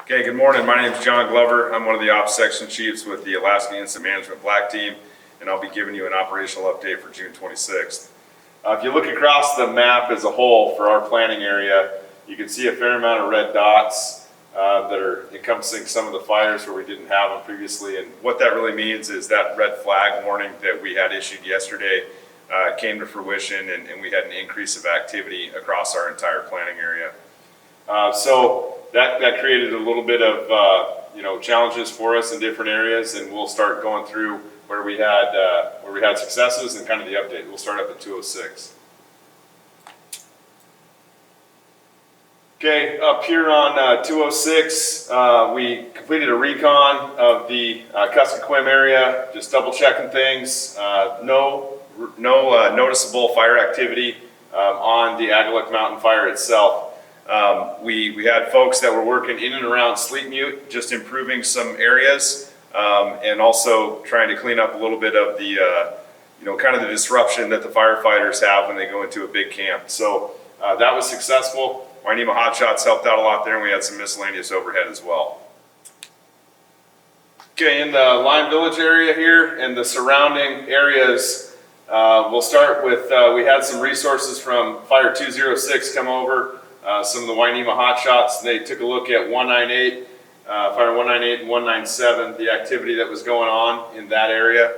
Okay, good morning. My name is John Glover. I'm one of the Ops Section Chiefs with the Alaska Incident Management Black Team, and I'll be giving you an operational update for June 26th. If you look across the map as a whole for our planning area, you can see a fair amount of red dots that are encompassing some of the fires where we didn't have them previously. And what that really means is that red flag warning that we had issued yesterday came to fruition, and we had an increase of activity across our entire planning area. So that created a little bit of challenges for us in different areas, and we'll start going through where we had successes and kind of the update. We'll start up at 206. Okay, up here on 206, we completed a recon of the Kuskokwim area, just double checking things. No noticeable fire activity on the Agalook Mountain fire itself. We had folks that were working in and around Sleepmute, just improving some areas, and also trying to clean up a little bit of the, kind of the disruption that the firefighters have when they go into a big camp. So that was successful. Wainima Hotshots helped out a lot there, and we had some miscellaneous overhead as well. Okay, in the Lime Village area here and the surrounding areas, we'll start with, we had some resources from Fire 206 come over. Some of the Wainima Hotshots, they took a look at 198, Fire 198 and 197, the activity that was going on in that area.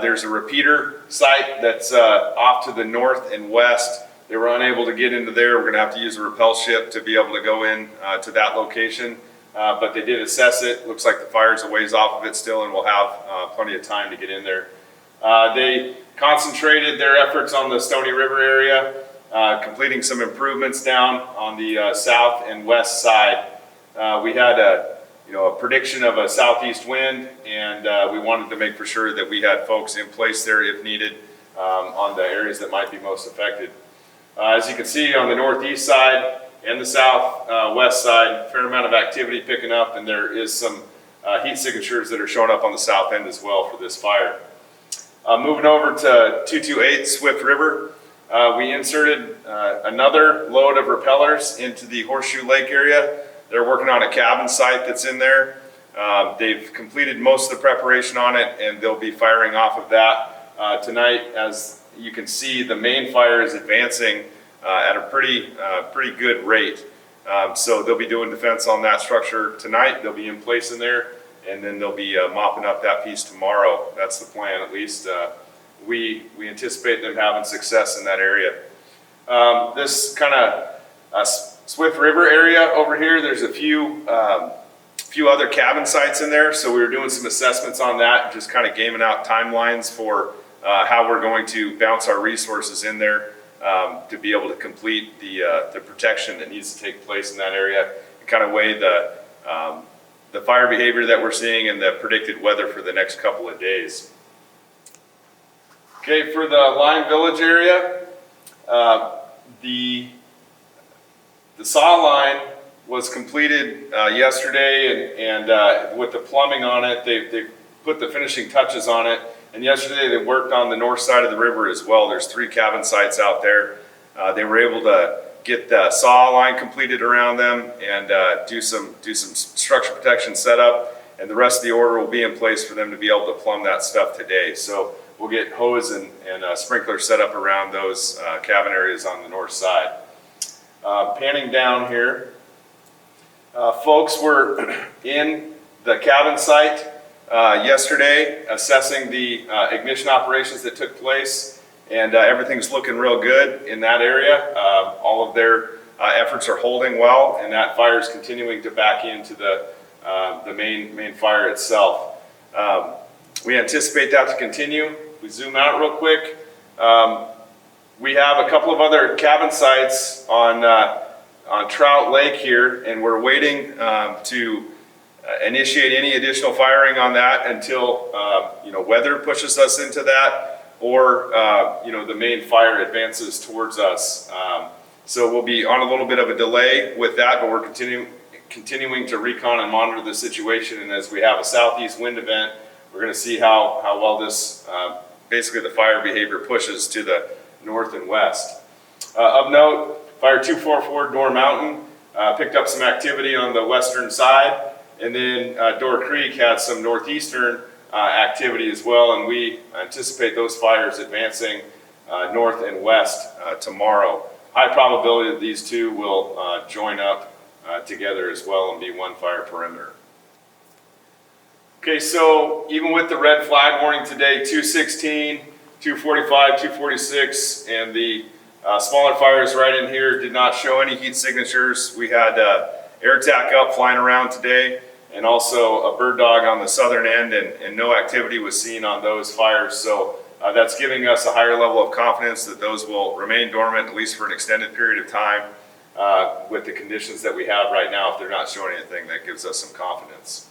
There's a repeater site that's off to the north and west. They were unable to get into there. We're going to have to use a rappel ship to be able to go in to that location, but they did assess it. Looks like the fire's a ways off of it still, and we'll have plenty of time to get in there. They concentrated their efforts on the Stony River area, completing some improvements down on the south and west side. We had a prediction of a southeast wind, and we wanted to make for sure that we had folks in place there if needed on the areas that might be most affected. As you can see on the northeast side and the southwest side, a fair amount of activity picking up, and there is some heat signatures that are showing up on the south end as well for this fire. Moving over to 228 Swift River. We inserted another load of repellers into the Horseshoe Lake area. They're working on a cabin site that's in there. They've completed most of the preparation on it, and they'll be firing off of that tonight. As you can see, the main fire is advancing at a pretty good rate. So they'll be doing defense on that structure tonight. They'll be in place in there, and then they'll be mopping up that piece tomorrow. That's the plan, at least. We anticipate them having success in that area. This kind of Swift River area over here, there's a few other cabin sites in there, so we were doing some assessments on that, just kind of gaming out timelines for how we're going to bounce our resources in there to be able to complete the protection that needs to take place in that area, and kind of weigh the fire behavior that we're seeing and the predicted weather for the next couple of days. Okay, for the Lime Village area, the saw line was completed yesterday, and with the plumbing on it, they put the finishing touches on it. And yesterday they worked on the north side of the river as well. There's 3 cabin sites out there. They were able to get the saw line completed around them and do some structure protection setup. And the rest of the order will be in place for them to be able to plumb that stuff today. So we'll get hose and sprinklers set up around those cabin areas on the north side. Panning down here, folks were in the cabin site yesterday assessing the ignition operations that took place, and everything's looking real good in that area. All of their efforts are holding well, and that fire is continuing to back into the main fire itself. We anticipate that to continue. We zoom out real quick. We have a couple of other cabin sites on Trout Lake here, and we're waiting to initiate any additional firing on that until weather pushes us into that, or the main fire advances towards us. So we'll be on a little bit of a delay with that, but we're continuing to recon and monitor the situation. And as we have a southeast wind event, we're going to see how well this basically the fire behavior pushes to the north and west. Of note, Fire 244 Door Mountain, picked up some activity on the western side, and then Door Creek had some northeastern activity as well, and we anticipate those fires advancing north and west tomorrow. High probability that these two will join up together as well and be one fire perimeter. Okay, so even with the red flag warning today, 216, 245, 246, and the smaller fires right in here did not show any heat signatures. We had air tack up flying around today, and also a bird dog on the southern end, and no activity was seen on those fires. So that's giving us a higher level of confidence that those will remain dormant, at least for an extended period of time, with the conditions that we have right now. If they're not showing anything, that gives us some confidence.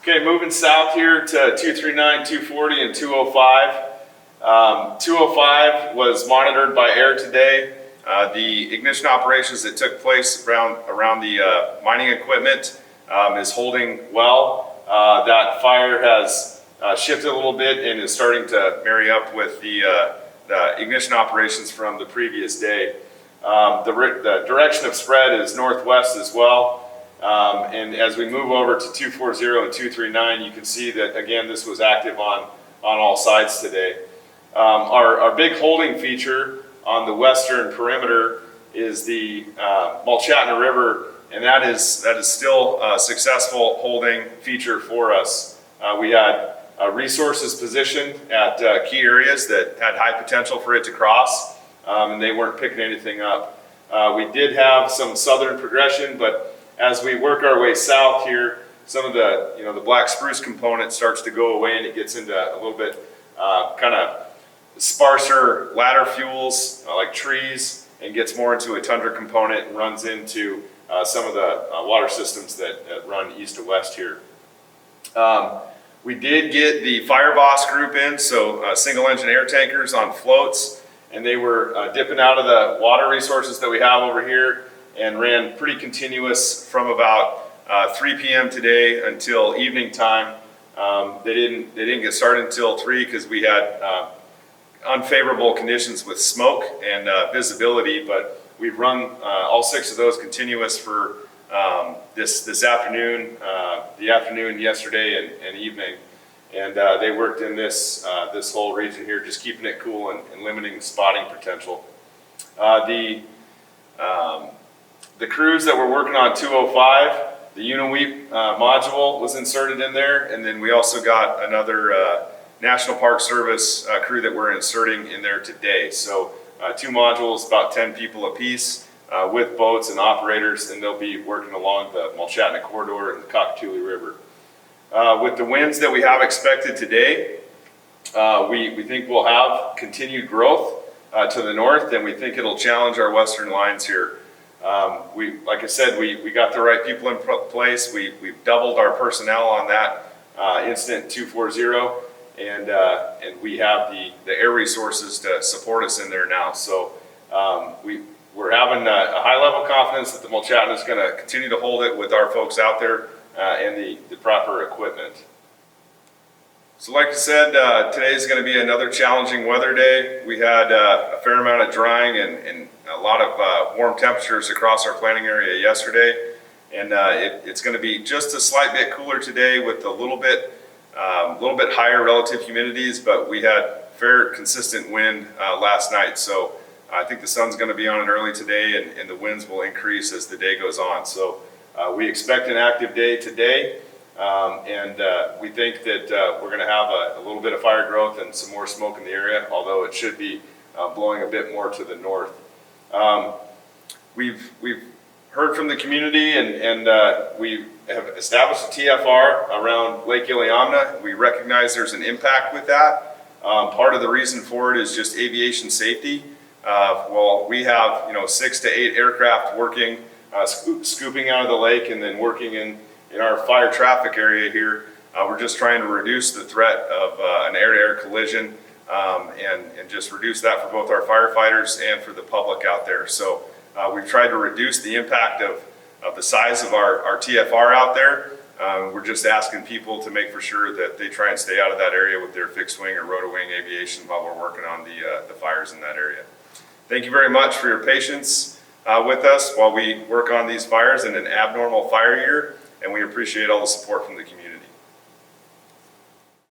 Okay, moving south here to 239, 240, and 205. 205 was monitored by air today. The ignition operations that took place around the mining equipment is holding well. That fire has shifted a little bit and is starting to marry up with the ignition operations from the previous day. The direction of spread is northwest as well. And as we move over to 240 and 239, you can see that, again, this was active on all sides today. Our big holding feature on the western perimeter is the Mulchatna River, and that is still a successful holding feature for us. We had resources positioned at key areas that had high potential for it to cross, and they weren't picking anything up. We did have some southern progression, but as we work our way south here, some of the black spruce component starts to go away, and it gets into a little bit kind of sparser ladder fuels like trees, and gets more into a tundra component and runs into some of the water systems that run east to west here. We did get the Fire Boss group in, so single engine air tankers on floats, and they were dipping out of the water resources that we have over here and ran pretty continuous from about 3 p.m. today until evening time. They didn't get started until 3 because we had unfavorable conditions with smoke and visibility, but we've run all 6 of those continuous for this afternoon, the afternoon yesterday and evening, and they worked in this whole region here, just keeping it cool and limiting spotting potential. The crews that were working on 205, the UNIWEEP module was inserted in there, and then we also got another National Park Service crew that we're inserting in there today. So 2 modules, about 10 people apiece, with boats and operators, and they'll be working along the Mulchatna Corridor and the Cockatoolie River. With the winds that we have expected today, we think we'll have continued growth to the north, and we think it'll challenge our western lines here. Like I said, we got the right people in place. We've doubled our personnel on that incident 240, and we have the air resources to support us in there now. So we're having a high level of confidence that the Mulchatna is going to continue to hold it with our folks out there and the proper equipment. So like I said, today is going to be another challenging weather day. We had a fair amount of drying and a lot of warm temperatures across our planning area yesterday, and it's going to be just a slight bit cooler today with a little bit higher relative humidities, but we had fair consistent wind last night, so I think the sun's going to be on it early today, and the winds will increase as the day goes on. So we expect an active day today, and we think that we're going to have a little bit of fire growth and some more smoke in the area, although it should be blowing a bit more to the north. We've heard from the community, and we have established a TFR around Lake Iliamna. We recognize there's an impact with that. Part of the reason for it is just aviation safety. Well, we have 6 to 8 aircraft working, scooping out of the lake and then working in our fire traffic area here. We're just trying to reduce the threat of an air-to-air collision and just reduce that for both our firefighters and for the public out there. So we've tried to reduce the impact of the size of our TFR out there. We're just asking people to make for sure that they try and stay out of that area with their fixed wing or rotor wing aviation while we're working on the fires in that area. Thank you very much for your patience. with us while we work on these fires in an abnormal fire year, and we appreciate all the support from the community.